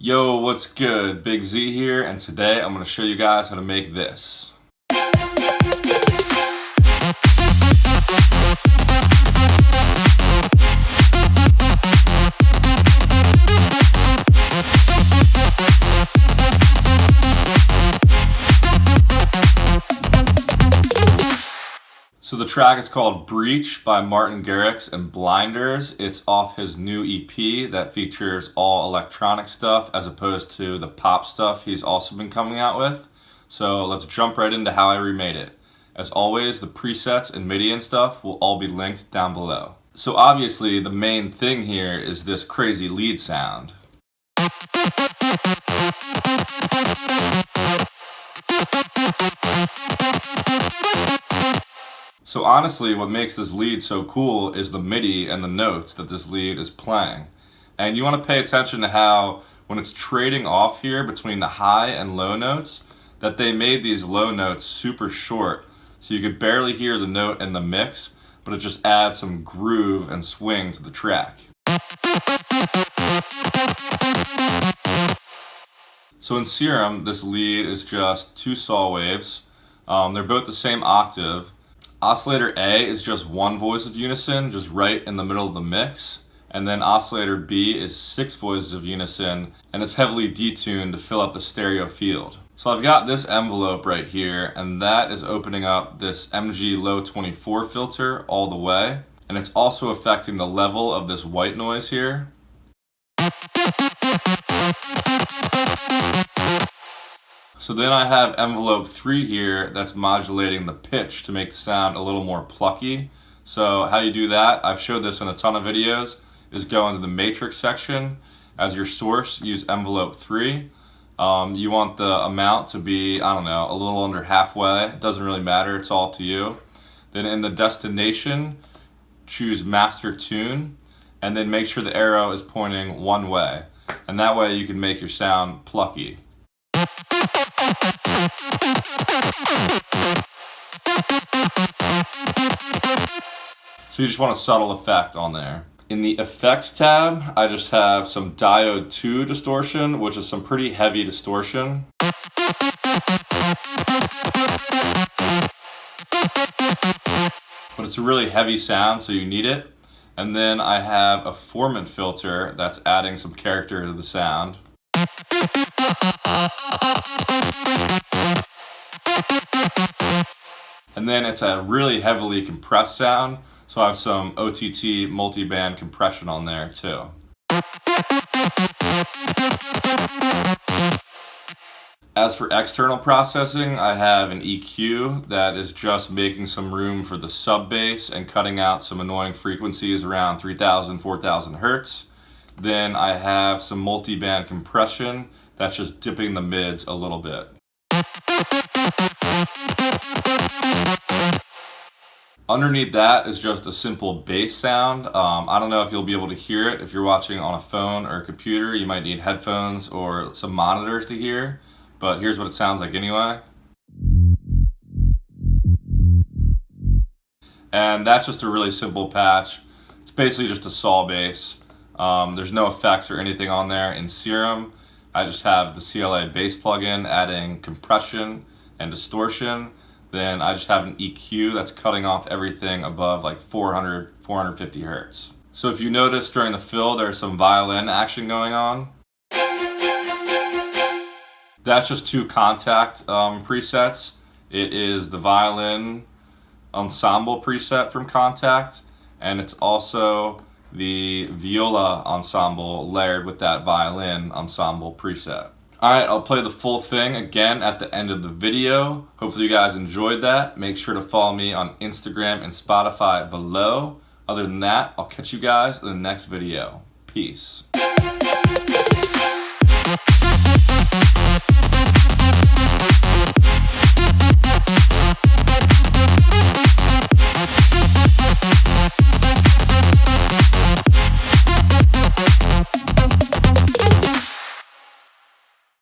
Yo, what's good? Big Z here, and today I'm going to show you guys how to make this. So the track is called Breach by Martin Garrix and Blinders. It's off his new EP that features all electronic stuff as opposed to the pop stuff he's also been coming out with. So let's jump right into how I remade it. As always, the presets and MIDI and stuff will all be linked down below. So obviously the main thing here is this crazy lead sound. So honestly, what makes this lead so cool is the MIDI and the notes that this lead is playing. And you want to pay attention to how, when it's trading off here between the high and low notes, that they made these low notes super short. So you could barely hear the note in the mix, but it just adds some groove and swing to the track. So in Serum, this lead is just two saw waves. They're both the same octave. Oscillator A is just one voice of unison, just right in the middle of the mix. And then oscillator B is 6 voices of unison, and it's heavily detuned to fill up the stereo field. So I've got this envelope right here, and that is opening up this MG Low 24 filter all the way. And it's also affecting the level of this white noise here. So then I have envelope 3 here that's modulating the pitch to make the sound a little more plucky. So how you do that, I've showed this in a ton of videos, is go into the matrix section. As your source, use envelope 3. You want the amount to be, I don't know, a little under halfway. It doesn't really matter, it's all to you. Then in the destination, choose master tune, and then make sure the arrow is pointing one way. And that way you can make your sound plucky. So you just want a subtle effect on there. In the effects tab, I just have some diode 2 distortion, which is some pretty heavy distortion. But it's a really heavy sound, so you need it. And then I have a formant filter that's adding some character to the sound. And then it's a really heavily compressed sound, so I have some OTT multi-band compression on there too. As for external processing, I have an EQ that is just making some room for the sub bass and cutting out some annoying frequencies around 3000, 4000 hertz. Then I have some multi-band compression that's just dipping the mids a little bit. Underneath that is just a simple bass sound. I don't know if you'll be able to hear it. If you're watching on a phone or a computer, you might need headphones or some monitors to hear, but here's what it sounds like anyway. And that's just a really simple patch. It's basically just a saw bass. There's no effects or anything on there. In Serum, I just have the CLA bass plugin adding compression and distortion. Then I just have an EQ that's cutting off everything above like 400, 450 hertz. So if you notice during the fill, there's some violin action going on. That's just 2 Kontakt presets. It is the violin ensemble preset from Kontakt, and it's also the viola ensemble layered with that violin ensemble preset. Alright, I'll play the full thing again at the end of the video. Hopefully you guys enjoyed that. Make sure to follow me on Instagram and Spotify below. Other than that, I'll catch you guys in the next video. Peace.